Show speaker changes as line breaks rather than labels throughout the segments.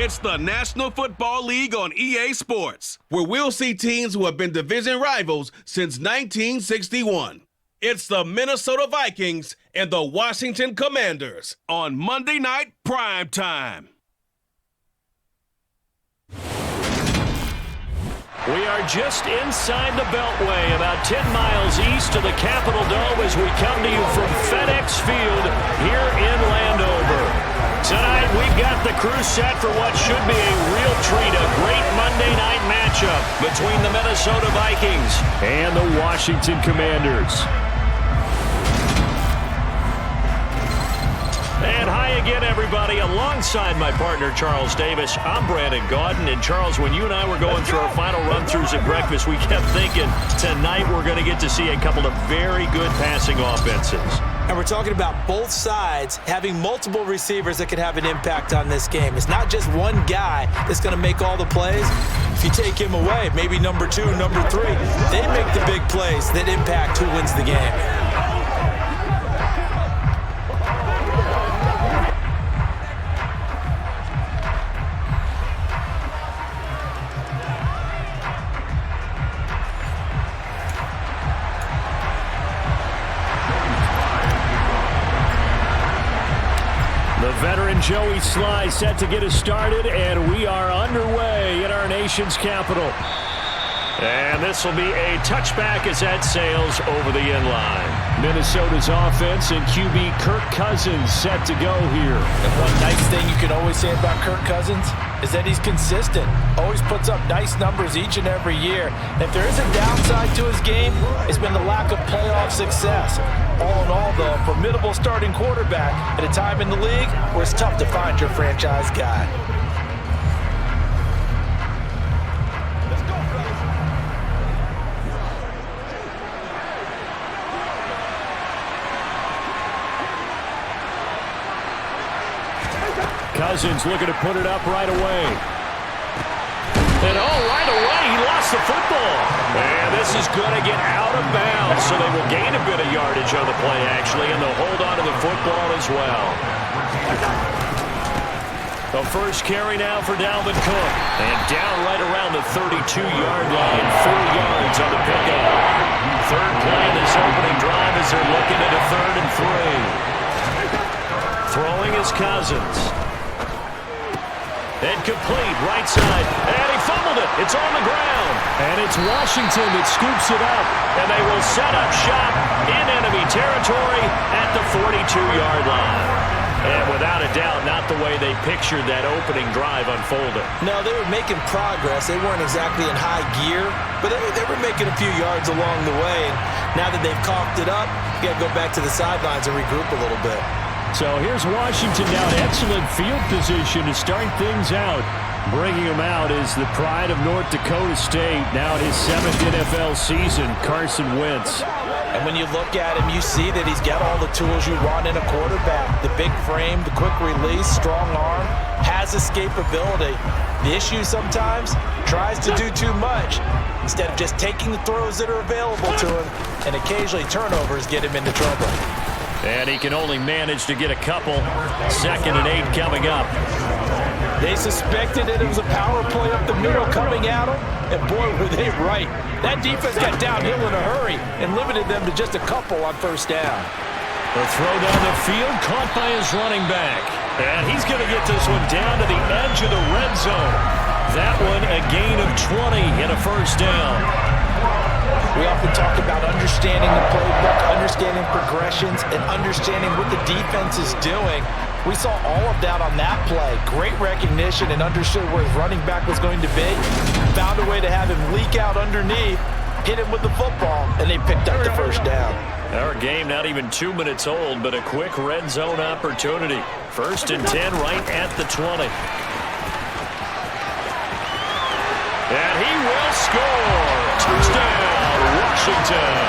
It's the National Football League on EA Sports, where we'll see teams who have been division rivals since 1961. It's the Minnesota Vikings and the Washington Commanders on Monday Night Primetime.
We are just inside the Beltway, about 10 miles east of the Capitol Dome as we come to you from FedEx Field here in Landover. Tonight, we've got the crew set for what should be a real treat, a great Monday night matchup between the Minnesota Vikings and the Washington Commanders. And hi again, everybody. Alongside my partner, Charles Davis, I'm Brandon Gaudin. And Charles, when you and I were going through our final run-throughs at breakfast, we kept thinking tonight we're going to get to see a couple of very good passing offenses.
And we're talking about both sides having multiple receivers that can have an impact on this game. It's not just one guy that's going to make all the plays. If you take him away, maybe number 2, number 3, they make the big plays that impact who wins the game.
Veteran Joey Sly set to get us started, and we are underway in our nation's capital. And this will be a touchback as that sails over the end line. Minnesota's offense and QB Kirk Cousins set to go here.
And one nice thing you can always say about Kirk Cousins is that he's consistent. Always puts up nice numbers each and every year. And if there is a downside to his game, it's been the lack of playoff success. All in all, though, a formidable starting quarterback at a time in the league where it's tough to find your franchise guy.
Cousins looking to put it up right away. And right away, he lost the football. And this is going to get out of bounds, so they will gain a bit of yardage on the play, actually, and they'll hold on to the football as well. The first carry now for Dalvin Cook. And down right around the 32-yard line, 4 yards on the pickup. Third play in this opening drive as they're looking at a 3rd and 3. Throwing is Cousins. And complete, right side, and he fumbled it. It's on the ground. And it's Washington that scoops it up. And they will set up shop in enemy territory at the 42-yard line. And without a doubt, not the way they pictured that opening drive unfolding.
No, they were making progress. They weren't exactly in high gear, but they were making a few yards along the way. And now that they've coughed it up, you got to go back to the sidelines and regroup a little bit.
So here's Washington now in excellent field position to start things out. Bringing him out is the pride of North Dakota State, now in his 7th NFL season, Carson Wentz.
And when you look at him, you see that he's got all the tools you want in a quarterback. The big frame, the quick release, strong arm, has escapability. The issue sometimes, tries to do too much instead of just taking the throws that are available to him, and occasionally turnovers get him into trouble.
And he can only manage to get a couple. 2nd and 8 coming up.
They suspected that it was a power play up the middle coming at them, and boy, were they right. That defense got downhill in a hurry and limited them to just a couple on 1st down.
The throw down the field, caught by his running back. And he's going to get this one down to the edge of the red zone. That one a gain of 20 and a 1st down.
We often talk about understanding the playbook, understanding progressions, and understanding what the defense is doing. We saw all of that on that play. Great recognition and understood where his running back was going to be. Found a way to have him leak out underneath, hit him with the football, and they picked up the 1st down.
Our game not even 2 minutes old, but a quick red zone opportunity. 1st and 10 right at the 20. And he will score. Touchdown, Washington.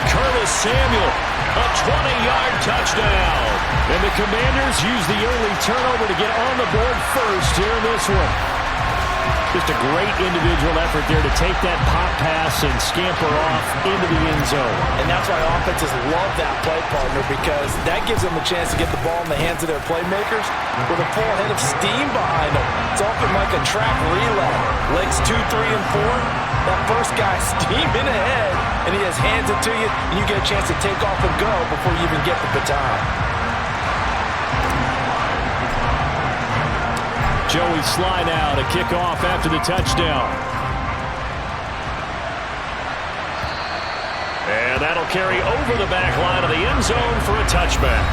Curtis Samuel, a 20-yard touchdown. And the Commanders use the early turnover to get on the board first here in this one. Just a great individual effort there to take that pop pass and scamper off into the end zone.
And that's why offenses love that play partner, because that gives them a chance to get the ball in the hands of their playmakers with a full head of steam behind them. It's often like a track relay. Legs 2, 3, and 4. That first guy steaming ahead, and he has hands it to you, and you get a chance to take off and go before you even get the baton.
Joey slide out, a kickoff after the touchdown. And that'll carry over the back line of the end zone for a touchback.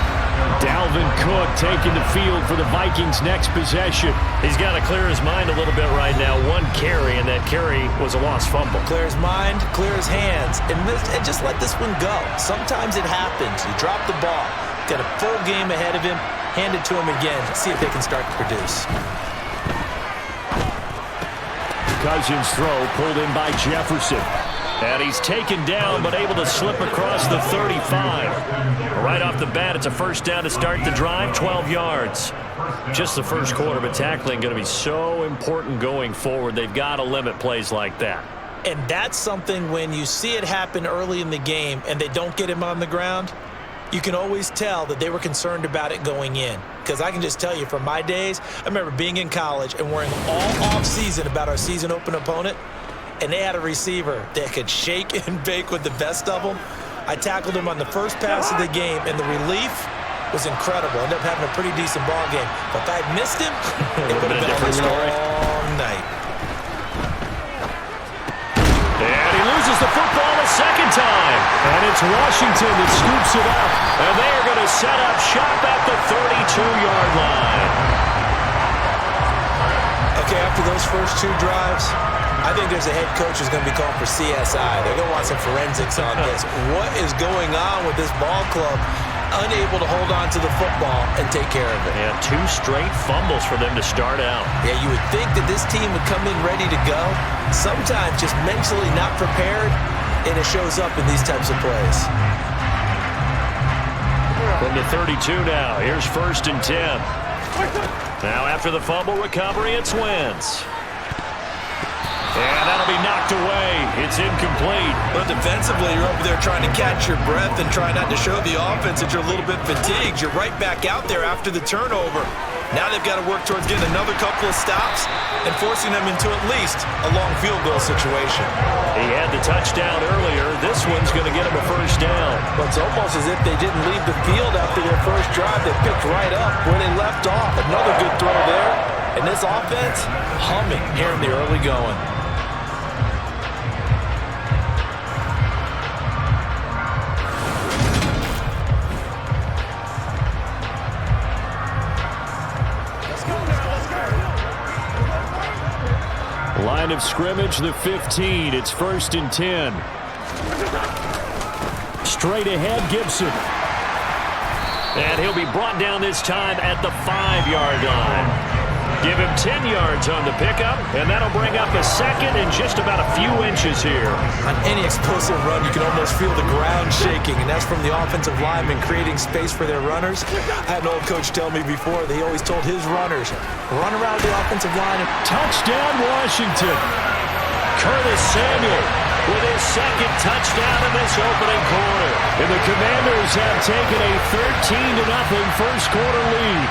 Dalvin Cook taking the field for the Vikings' next possession.
He's got to clear his mind a little bit right now. One carry, and that carry was a lost fumble.
Clear his mind, clear his hands, and just let this one go. Sometimes it happens. You drop the ball, got a full game ahead of him, hand it to him again, see if they can start to produce.
Cousins' throw pulled in by Jefferson. And he's taken down, but able to slip across the 35. Right off the bat, it's a first down to start the drive, 12 yards. Just the first quarter, but tackling going to be so important going forward. They've got to limit plays like that.
And that's something when you see it happen early in the game and they don't get him on the ground, you can always tell that they were concerned about it going in. Because I can just tell you from my days, I remember being in college and worrying all off-season about our season open opponent, and they had a receiver that could shake and bake with the best of them. I tackled him on the first pass of the game, and the relief was incredible. Ended up having a pretty decent ball game. But if I had missed him, it would have been a long night.
And he loses the football a second time. And it's Washington that scoops it up. And they are going to set up shop at the 32-yard line.
Okay, after those first two drives, I think there's a head coach who's going to be calling for CSI. They're going to want some forensics on this. What is going on with this ball club? Unable to hold on to the football and take care of it.
Yeah, 2 straight fumbles for them to start out.
Yeah, you would think that this team would come in ready to go. Sometimes just mentally not prepared, and it shows up in these types of plays.
From the 32 now, here's 1st and 10. Now after the fumble recovery, it's Wentz. And that'll be knocked away. It's incomplete.
But defensively, you're over there trying to catch your breath and try not to show the offense that you're a little bit fatigued. You're right back out there after the turnover. Now they've got to work towards getting another couple of stops and forcing them into at least a long field goal situation.
He had the touchdown earlier. This one's going to get him a first down.
But it's almost as if they didn't leave the field after their first drive. They picked right up where they left off. Another good throw there. And this offense humming here in the early going.
Line of scrimmage, the 15. It's 1st and 10. Straight ahead, Gibson. And he'll be brought down this time at the 5-yard line. Give him 10 yards on the pickup, and that'll bring up a second in just about a few inches here.
On any explosive run, you can almost feel the ground shaking, and that's from the offensive linemen creating space for their runners. I had an old coach tell me before that he always told his runners, run around the offensive line.
Touchdown, Washington. Curtis Samuel with his second touchdown in this opening quarter. And the Commanders have taken a 13-0 first quarter lead.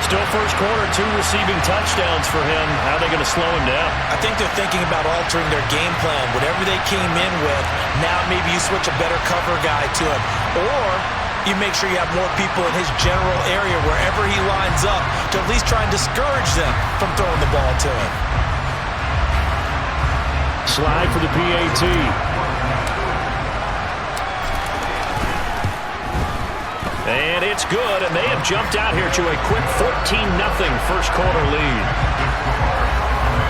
Still first quarter, 2 receiving touchdowns for him. How are they going to slow him down?
I think they're thinking about altering their game plan. Whatever they came in with, now maybe you switch a better cover guy to him. Or you make sure you have more people in his general area wherever he lines up to at least try and discourage them from throwing the ball to him.
Slide for the PAT. And it's good, and they have jumped out here to a quick 14-0 first quarter lead.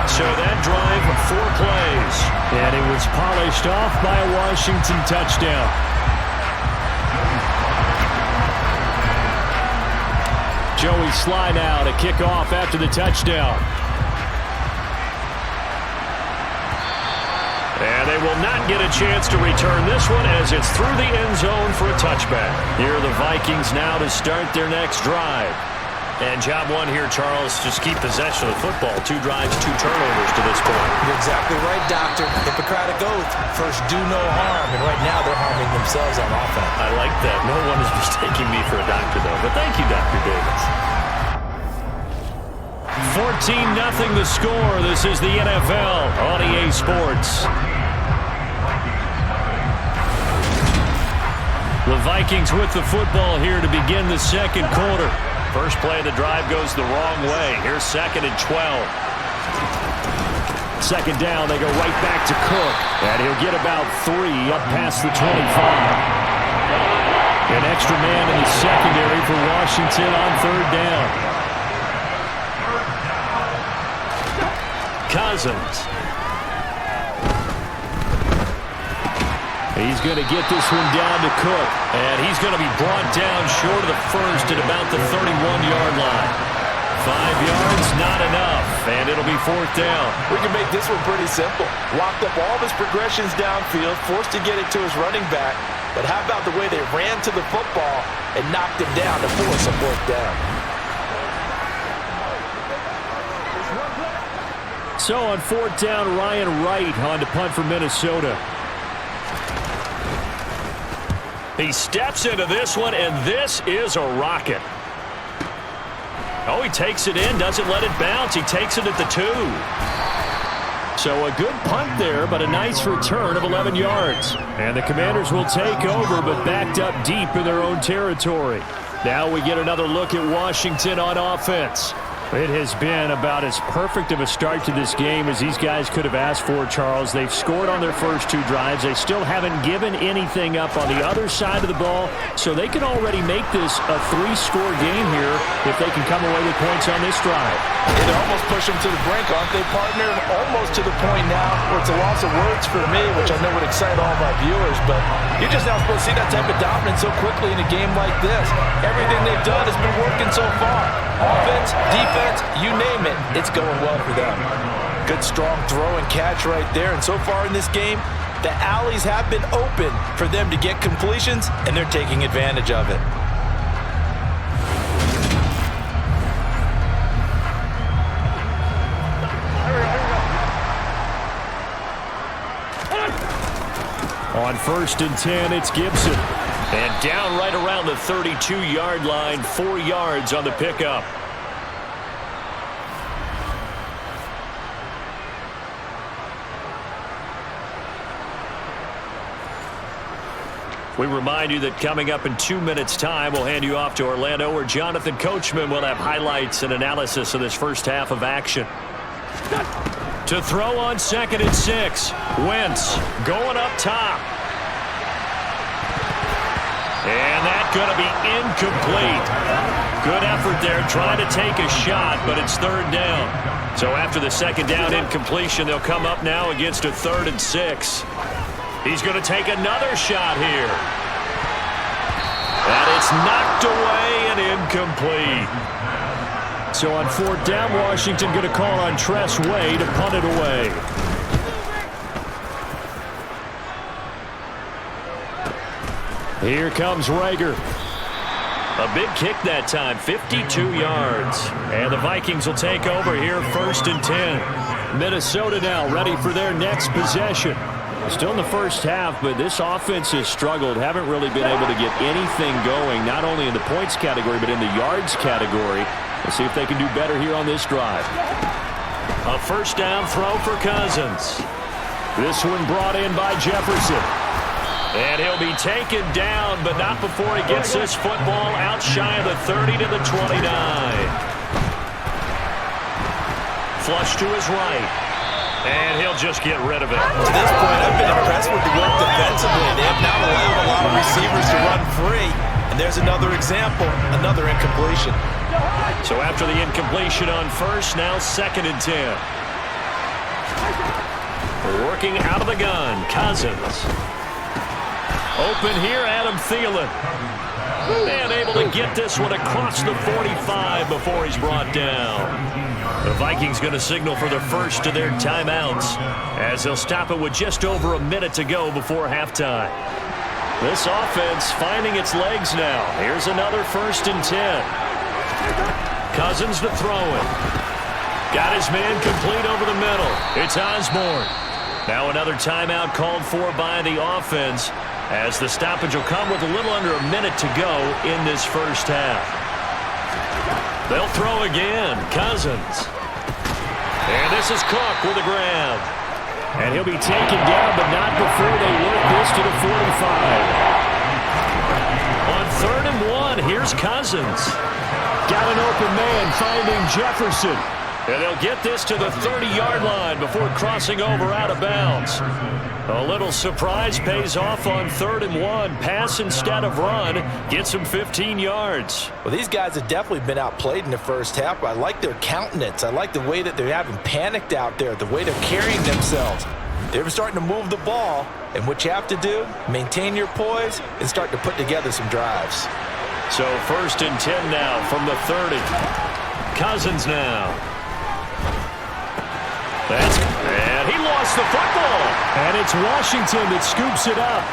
So that drive, 4 plays. And it was polished off by a Washington touchdown. Joey slide out, a kickoff after the touchdown. And they will not get a chance to return this one as it's through the end zone for a touchback. Here are the Vikings now to start their next drive. And job one here, Charles, just keep possession of the football. 2 drives, 2 turnovers to this point.
You're exactly right, Doctor. Hippocratic oath. First, do no harm. And right now, they're harming themselves on offense.
I like that. No one is mistaking me for a doctor, though. But thank you, Dr. Davis. 14-0 the score. This is the NFL on EA Sports. The Vikings with the football here to begin the second quarter. First play of the drive goes the wrong way. Here's 2nd and 12. Second down, they go right back to Cook. And he'll get about 3 up past the 25. An extra man in the secondary for Washington on 3rd down. Cousins. He's going to get this one down to Cook. And he's going to be brought down short of the first at about the 31-yard line. 5 yards, not enough. And it'll be 4th down.
We can make this one pretty simple. Locked up all of his progressions downfield, forced to get it to his running back. But how about the way they ran to the football and knocked him down to force a 4th down?
So on 4th down, Ryan Wright on to punt for Minnesota. He steps into this one, and this is a rocket. Oh, he takes it in, doesn't let it bounce. He takes it at the 2. So a good punt there, but a nice return of 11 yards. And the Commanders will take over, but backed up deep in their own territory. Now we get another look at Washington on offense. It has been about as perfect of a start to this game as these guys could have asked for, Charles. They've scored on their first 2 drives. They still haven't given anything up on the other side of the ball, so they can already make this a 3-score game here if they can come away with points on this drive.
It almost pushed them to the brink, aren't they, partner? Almost to the point now where it's a loss of words for me, which I know would excite all my viewers, but you're just not supposed to see that type of dominance so quickly in a game like this. Everything they've done has been working so far. Offense, defense, you name it, it's going well for them. Good, strong throw and catch right there. And so far in this game, the alleys have been open for them to get completions, and they're taking advantage of it.
On 1st and 10, it's Gibson. And down right around the 32-yard line, 4 yards on the pickup. We remind you that coming up in 2 minutes' time, we'll hand you off to Orlando, where Jonathan Coachman will have highlights and analysis of this first half of action. To throw on 2nd and 6. Wentz going up top. And that's going to be incomplete. Good effort there, trying to take a shot, but it's 3rd down. So after the 2nd down incompletion, they'll come up now against a 3rd and 6. He's going to take another shot here. And it's knocked away and incomplete. So on 4th down, Washington going to call on Tress Way to punt it away. Here comes Rager. A big kick that time, 52 yards. And the Vikings will take over here 1st and 10. Minnesota now ready for their next possession. Still in the first half, but this offense has struggled. Haven't really been able to get anything going, not only in the points category, but in the yards category. Let's see if they can do better here on this drive. A 1st down throw for Cousins. This one brought in by Jefferson. And he'll be taken down, but not before he gets this football out shy of the 30 to the 29. Flush to his right. And he'll just get rid of it.
To this point, I've been impressed with the work defensively. They have not allowed a lot of receivers to run free. And there's another example, another incompletion.
So after the incompletion on 1st, now 2nd and 10. Working out of the gun, Cousins. Open here, Adam Thielen. And able to get this one across the 45 before he's brought down. The Vikings going to signal for the first of their timeouts as they'll stop it with just over a minute to go before halftime. This offense finding its legs now. Here's another 1st and 10. Cousins to throw it. Got his man complete over the middle. It's Osborne. Now another timeout called for by the offense, as the stoppage will come with a little under a minute to go in this first half. They'll throw again. Cousins. And this is Cook with a grab. And he'll be taken down, but not before they work this to the 45. On 3rd and 1, here's Cousins. Got an open man finding Jefferson. And they'll get this to the 30-yard line before crossing over out of bounds. A little surprise pays off on 3rd and 1. Pass instead of run. Gets him 15 yards.
Well, these guys have definitely been outplayed in the first half, but I like their countenance. I like the way that they're having panicked out there, the way they're carrying themselves. They're starting to move the ball, and what you have to do, maintain your poise and start to put together some drives.
So 1st and 10 now from the 30. Cousins now. And he lost the football. And it's Washington that scoops it up.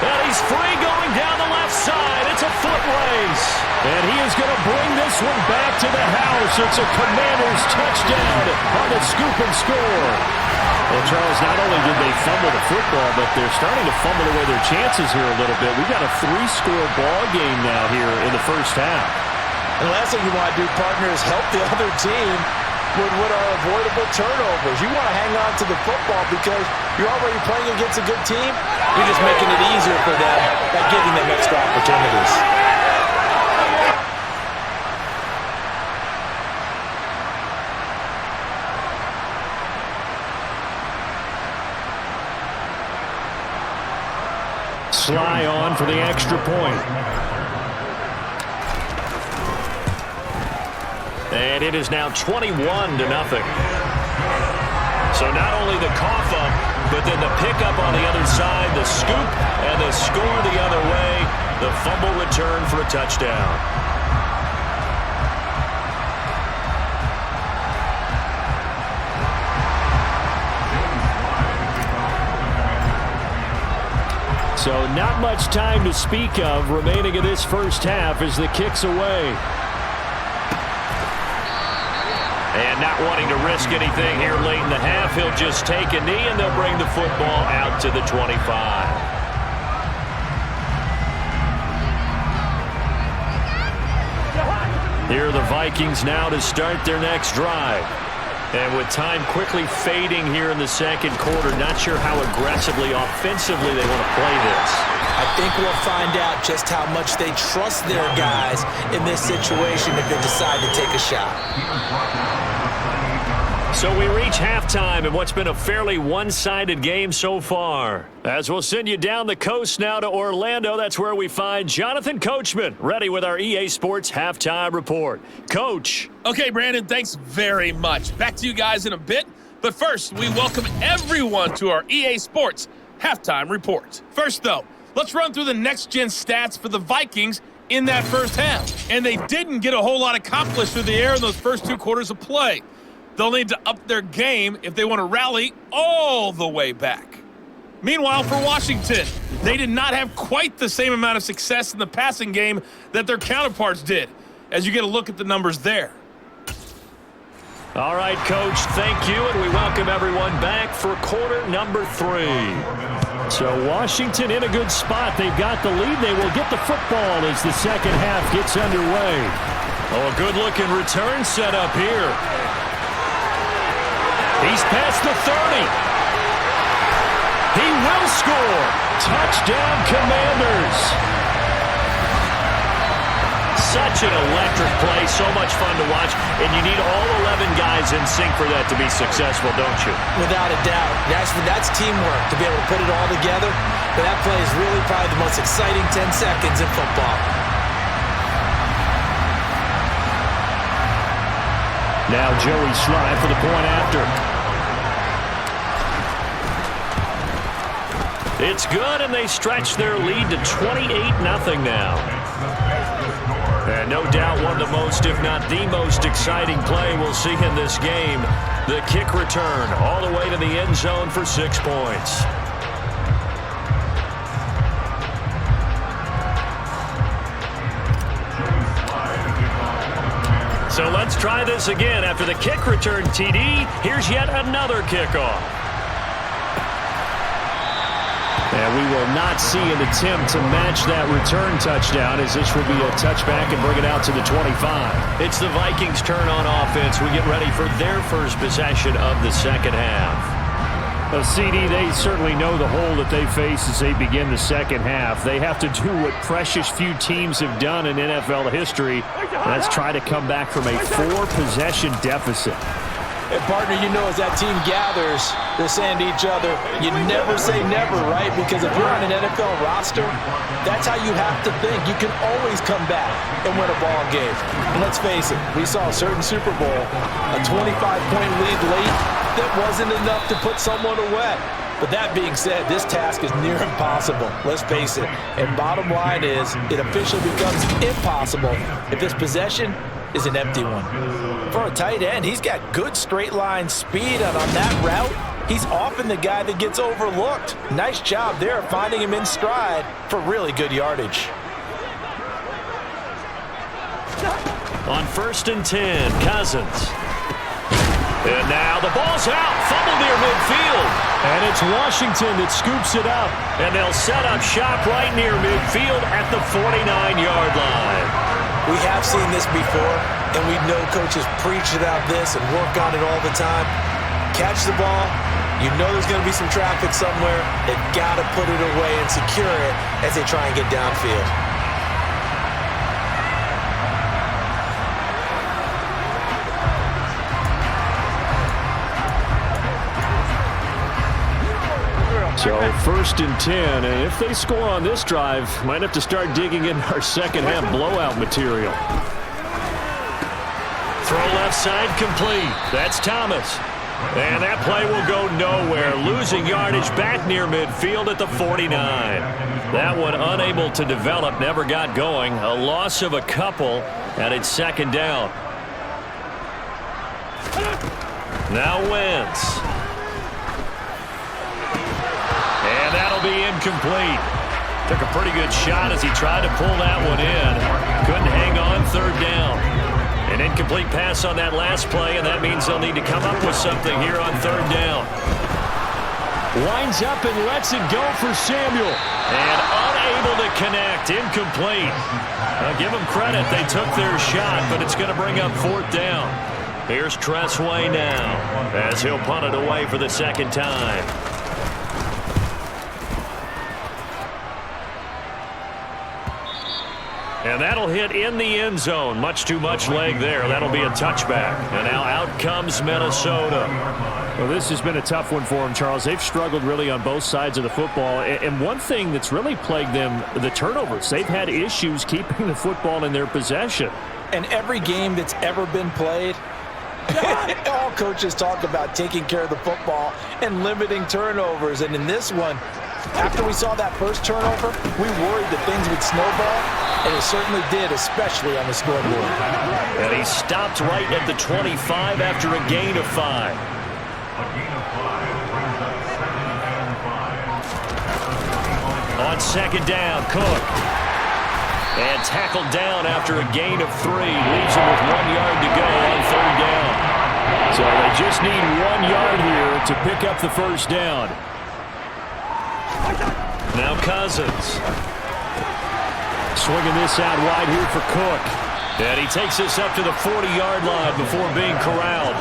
And he's free going down the left side. It's a foot race. And he is going to bring this one back to the house. It's a Commanders touchdown on the scoop and score. Well, Charles, not only did they fumble the football, but they're starting to fumble away their chances here a little bit. We've got a 3-score ball game now here in the first half.
And the last thing you want to do, partner, is help the other team with what are avoidable turnovers. You want to hang on to the football because you're already playing against a good team. You're just making it easier for them by giving them extra opportunities.
Sly on for the extra point. And it is now 21-0. So not only the cough up, but then the pickup on the other side, the scoop, and the score the other way. The fumble return for a touchdown. So not much time to speak of remaining in this first half as the kick's away. And not wanting to risk anything here late in the half, he'll just take a knee and they'll bring the football out to the 25. Here are the Vikings now to start their next drive. And with time quickly fading here in the second quarter, not sure how aggressively, offensively they want to play this.
I think we'll find out just how much they trust their guys in this situation if they decide to take a shot.
So we reach halftime in what's been a fairly one-sided game so far. As we'll send you down the coast now to Orlando, that's where we find Jonathan Coachman, ready with our EA Sports Halftime Report. Coach.
Okay, Brandon, thanks very much. Back to you guys in a bit. But first, we welcome everyone to our EA Sports Halftime Report. First, though, let's run through the next-gen stats for the Vikings in that first half. And they didn't get a whole lot accomplished through the air in those first 2 quarters of play. They'll need to up their game if they want to rally all the way back. Meanwhile, for Washington, they did not have quite the same amount of success in the passing game that their counterparts did, as you get a look at the numbers there.
All right, Coach, thank you, and we welcome everyone back for quarter number 3. So Washington in a good spot. They've got the lead. They will get the football as the second half gets underway. Oh, a good-looking return set up here. He's past the 30. He will score. Touchdown, Commanders. Such an electric play, so much fun to watch, and you need all 11 guys in sync for that to be successful, don't you?
Without a doubt. That's teamwork to be able to put it all together, but that play is really probably the most exciting 10 seconds in football.
Now Joey Sly for the point after. It's good, and they stretch their lead to 28-0 now. And no doubt one of the most, if not the most exciting play we'll see in this game. The kick return all the way to the end zone for 6 points. So let's try this again. After the kick return TD, here's yet another kickoff. And we will not see an attempt to match that return touchdown, as this will be a touchback and bring it out to the 25. It's the Vikings' turn on offense. We get ready for their first possession of the second half.
Well, CD, they certainly know the hole that they face as they begin the second half. They have to do what precious few teams have done in NFL history. That's try to come back from a 4-possession deficit.
And partner, you know, as that team gathers, they're saying to each other, you never say never, right? Because if you're on an NFL roster, that's how you have to think. You can always come back and win a ball game. And let's face it, we saw a certain Super Bowl, a 25-point lead late that wasn't enough to put someone away. But that being said, this task is near impossible. Let's face it. And bottom line is, it officially becomes impossible if this possession is an empty one. For a tight end, he's got good straight line speed, and on that route, he's often the guy that gets overlooked. Nice job there finding him in stride for really good yardage.
On 1st and 10, Cousins. And now the ball's out. Fumble near midfield.
And it's Washington that scoops it up.
And they'll set up shop right near midfield at the 49-yard line.
We have seen this before, and we know coaches preach about this and work on it all the time. Catch the ball. You know there's going to be some traffic somewhere. They've got to put it away and secure it as they try and get downfield.
So 1st and 10, and if they score on this drive, might have to start digging in our second half blowout material.
Throw left side complete. That's Thomas. And that play will go nowhere. Losing yardage back near midfield at the 49. That one unable to develop, never got going. A loss of a couple, and it's 2nd down. Now Wentz. And that'll be incomplete. Took a pretty good shot as he tried to pull that one in. Couldn't hang on 3rd down. An incomplete pass on that last play, and that means they'll need to come up with something here on 3rd down.
Winds up and lets it go for Samuel.
And unable to connect. Incomplete. Now give them credit. They took their shot, but it's going to bring up 4th down. Here's Tressway now as he'll punt it away for the 2nd time. And that'll hit in the end zone. Much too much leg there. That'll be a touchback. And now out comes Minnesota.
Well, this has been a tough one for them, Charles. They've struggled really on both sides of the football. And one thing that's really plagued them, the turnovers. They've had issues keeping the football in their possession.
And every game that's ever been played, all coaches talk about taking care of the football and limiting turnovers. And in this one, after we saw that first turnover, we worried that things would snowball, and it certainly did, especially on the scoreboard.
And he stopped right at the 25 after a gain of 5. On 2nd down, Cook. And tackled down after a gain of 3. Leaves him with 1 yard to go on 3rd down.
So they just need 1 yard here to pick up the 1st down.
Now Cousins.
Swinging this out wide here for Cook.
And he takes this up to the 40-yard line before being corralled.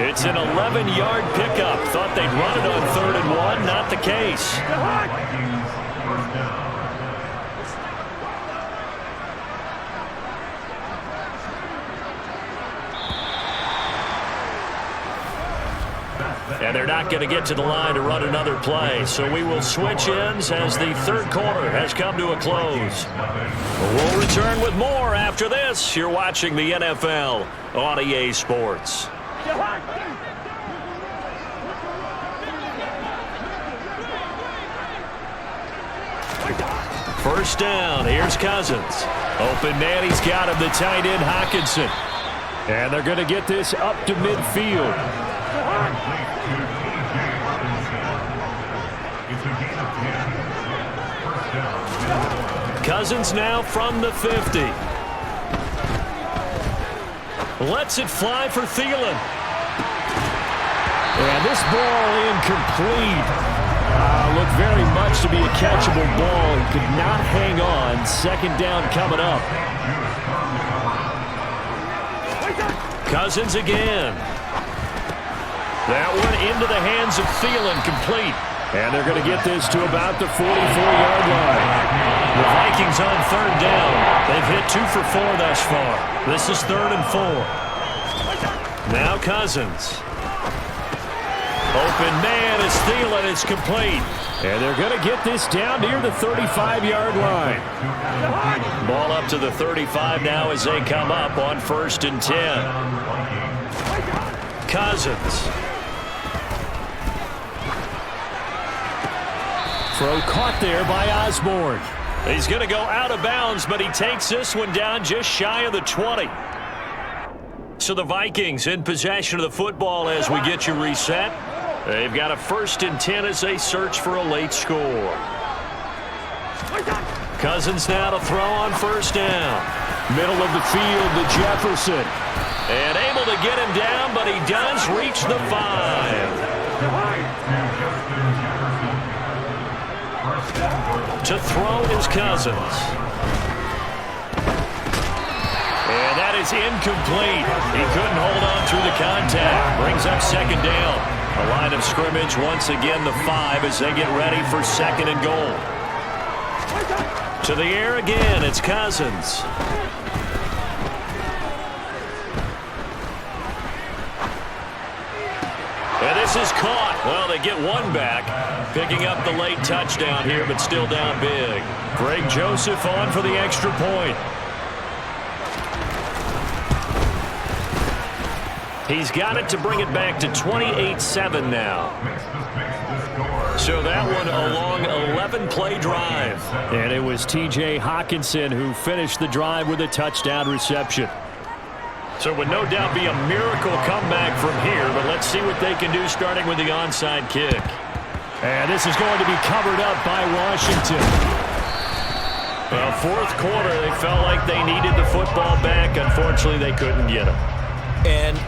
It's an 11-yard pickup. Thought they'd run it on 3rd and 1. Not the case. And they're not going to get to the line to run another play. So we will switch ends as the 3rd quarter has come to a close. We'll return with more after this. You're watching the NFL on EA Sports. First down. Here's Cousins. Open man. He's got him. The tight end, Hockenson.
And they're going to get this up to midfield.
Cousins now from the 50. Lets it fly for Thielen. And this ball incomplete. Looked very much to be a catchable ball. Could not hang on. Second down coming up. Cousins again. That one into the hands of Thielen, complete. And they're going to get this to about the 44-yard line. The Vikings on third down. They've hit 2 for 4 thus far. This is 3rd and 4. Now Cousins. Open man is Thielen. It's complete. And they're going to get this down near the 35-yard line. Ball up to the 35 now as they come up on 1st and 10. Cousins. Throw caught there by Osborne. He's going to go out of bounds, but he takes this one down just shy of the 20. So the Vikings in possession of the football as we get you reset. They've got a 1st and 10 as they search for a late score. Cousins now to throw on 1st down. Middle of the field to Jefferson. And able to get him down, but he does reach the 5. To throw is Cousins. And that is incomplete. He couldn't hold on through the contact. Brings up 2nd down. A line of scrimmage once again the 5 as they get ready for 2nd and goal. To the air again, it's Cousins. And this is caught. Well, they get one back. Picking up the late touchdown here, but still down big. Greg Joseph on for the extra point. He's got it to bring it back to 28-7 now. So that one a long 11-play drive. And it was T.J. Hawkinson who finished the drive with a touchdown reception. So it would no doubt be a miracle comeback from here, but let's see what they can do starting with the onside kick. And this is going to be covered up by Washington. Well, 4th quarter, they felt like they needed the football back. Unfortunately, they couldn't get it.
And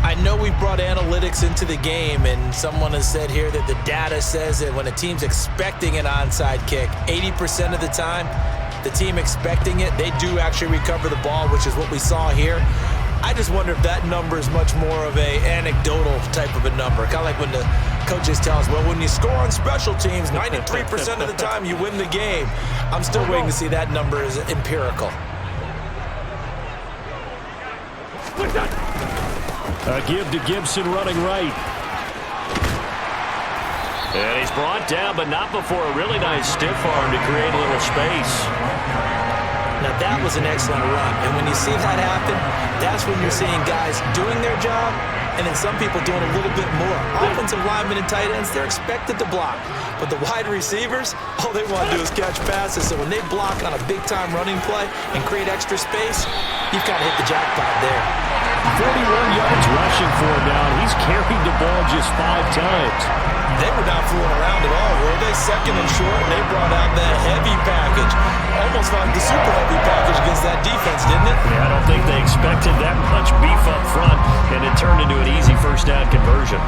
I know we brought analytics into the game, and someone has said here that the data says that when a team's expecting an onside kick, 80% of the time, the team expecting it, they do actually recover the ball, which is what we saw here. I just wonder if that number is much more of a anecdotal type of a number. Kind of like when the coaches tell us, well, when you score on special teams, 93% of the time you win the game. I'm still waiting to see that number is empirical.
A give to Gibson running right. And he's brought down, but not before a really nice stiff arm to create a little space.
Now, that was an excellent run. And when you see that happen, that's when you're seeing guys doing their job and then some people doing a little bit more. Offensive linemen and tight ends, they're expected to block. But the wide receivers, all they want to do is catch passes. So when they block on a big-time running play and create extra space, you've got to hit the jackpot there.
41 yards rushing for him now. He's carried the ball just 5 times.
They were not fooling around at all, were they? 2nd and short, and they brought out that heavy package. Almost like the super heavy package against that defense, didn't it?
Yeah, I don't think they expected that much beef up front, and it turned into an easy 1st down conversion.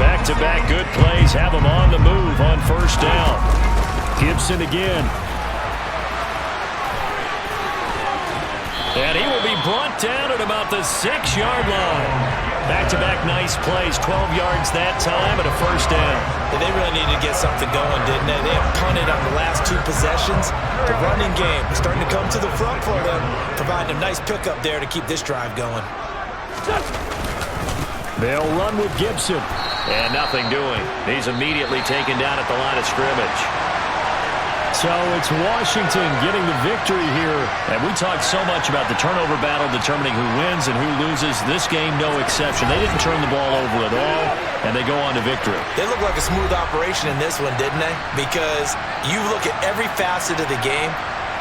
Back-to-back good plays have them on the move on 1st down. Gibson again. And he will be brought down at about the 6-yard line. Back-to-back nice plays, 12 yards that time and a 1st down.
They really needed to get something going, didn't they? They have punted on the last 2 possessions. The running game is starting to come to the front for them, providing a nice pickup there to keep this drive going.
They'll run with Gibson. And nothing doing. He's immediately taken down at the line of scrimmage. So it's Washington getting the victory here. And we talked so much about the turnover battle determining who wins and who loses. This game, no exception. They didn't turn the ball over at all, and they go on to victory.
They look like a smooth operation in this one, didn't they? Because you look at every facet of the game,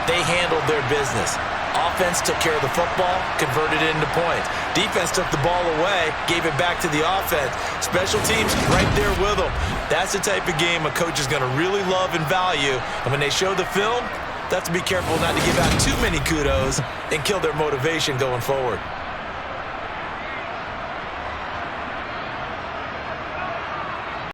they handled their business. Offense took care of the football, converted it into points. Defense took the ball away, gave it back to the offense. Special teams right there with them. That's the type of game a coach is going to really love and value. And when they show the film, they have to be careful not to give out too many kudos and kill their motivation going forward.